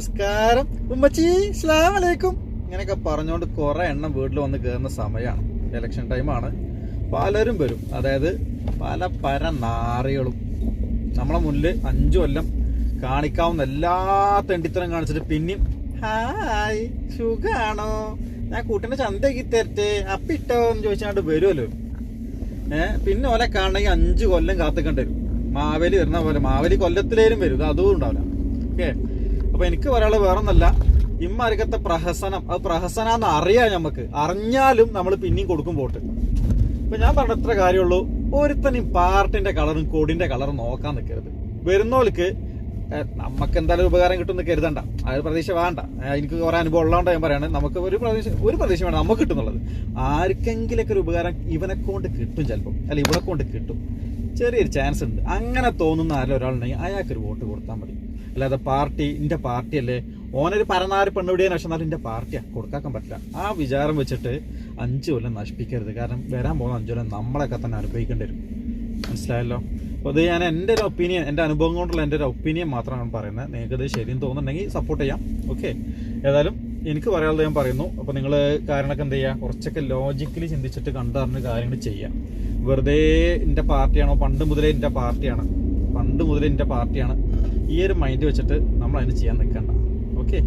നമസ്കാരം ഉമ്മച്ചി, അസ്സലാമു അലൈക്കും ഇങ്ങനെയൊക്കെ പറഞ്ഞുകൊണ്ട് കുറെ എണ്ണം വീട്ടിൽ വന്ന് കയറുന്ന സമയമാണ്. ഇലക്ഷൻ ടൈമാണ്. പലരും വരും, അതായത് പല നാറികളും നമ്മളെ മുന്നിൽ 5 കൊല്ലം കാണിക്കാവുന്ന എല്ലാ തെണ്ടിത്തരം കാണിച്ചിട്ട് പിന്നെയും ഹായ് സുഖാണോ, ഞാൻ കൂട്ടിന്റെ ചന്തയാക്കി തരട്ടെ അപ്പിട്ടോ എന്ന് ചോദിച്ചാണ്ട് വരുമല്ലോ. പിന്നെ ഓലെ കാണണമെങ്കിൽ 5 കൊല്ലം കാത്തിക്കേണ്ടി വരും. മാവേലി വരുന്ന പോലെ മാവേലി കൊല്ലത്തിലേലും വരും, ഇത് അതും ഉണ്ടാവില്ല. ഓക്കെ, അപ്പൊ എനിക്ക് ഒരാള് വേറൊന്നല്ല, ഇമ്മരക്കത്തെ പ്രഹസനം, അത് പ്രഹസനാന്ന് അറിയാം. നമുക്ക് അറിഞ്ഞാലും നമ്മൾ പിന്നെയും കൊടുക്കും വോട്ട്. ഇപ്പൊ ഞാൻ പറഞ്ഞ എത്ര കാര്യമുള്ളൂ, ഒരുത്തനും പാർട്ടിന്റെ കളറും കൊടിന്റെ കളറും നോക്കാൻ നിൽക്കരുത്. വരുന്നോൾക്ക് നമുക്ക് എന്തായാലും ഉപകാരം കിട്ടുമെന്ന് കരുതണ്ട, അത് പ്രതീക്ഷ വേണ്ട. എനിക്ക് കുറെ അനുഭവം ഉള്ളതുകൊണ്ട് ഞാൻ പറയാണ്, നമുക്ക് ഒരു പ്രതീക്ഷ വേണം നമുക്ക് കിട്ടുന്നുള്ളത്. ആർക്കെങ്കിലൊക്കെ ഒരു ഉപകാരം ഇവനെ കൊണ്ട് കിട്ടും, ചിലപ്പോൾ അല്ല ഇവിടെ കൊണ്ട് കിട്ടും, ചെറിയൊരു ചാൻസ് ഉണ്ട്. അങ്ങനെ തോന്നുന്ന ആരും ഒരാളുണ്ടെങ്കിൽ അയാൾക്കൊരു വോട്ട് കൊടുത്താൽ മതി. അല്ലാതെ പാർട്ടി എന്റെ പാർട്ടിയല്ലേ, ഓനൊരു പരനാറ് പെണ്ണുപിടിയാൻ പക്ഷെ എന്റെ പാർട്ടിയാ കൊടുക്കാൻ പറ്റില്ല. ആ വിചാരം വെച്ചിട്ട് 5 കൊല്ലം നശിപ്പിക്കരുത്. കാരണം വരാൻ പോകുന്ന 5 കൊല്ലം നമ്മളൊക്കെ തന്നെ അനുഭവിക്കേണ്ടി വരും. മനസ്സിലായല്ലോ? അപ്പോൾ ഇത് ഞാൻ എൻ്റെ ഒരു ഒപ്പീനിയൻ, എൻ്റെ അനുഭവം കൊണ്ടുള്ള എൻ്റെ ഒരു ഒപ്പീനിയൻ മാത്രമാണ് പറയുന്നത്. നിങ്ങൾക്ക് ഇത് ശരിയെന്ന് തോന്നുന്നുണ്ടെങ്കിൽ സപ്പോർട്ട് ചെയ്യാം. ഓക്കെ, ഏതായാലും എനിക്ക് പറയാനുള്ളത് ഞാൻ പറയുന്നു. അപ്പോൾ നിങ്ങൾ കാര്യങ്ങളൊക്കെ എന്ത് ചെയ്യുക, കുറച്ചൊക്കെ ലോജിക്കലി ചിന്തിച്ചിട്ട് കണ്ടറിഞ്ഞ് കാര്യങ്ങൾ ചെയ്യാം. വെറുതെ എൻ്റെ പാർട്ടിയാണോ, പണ്ട് മുതലേ എൻ്റെ പാർട്ടിയാണ്, ഈ ഒരു മൈൻഡ് വെച്ചിട്ട് നമ്മൾ അതിന് ചെയ്യാൻ നിൽക്കണ്ട. ഓക്കെ.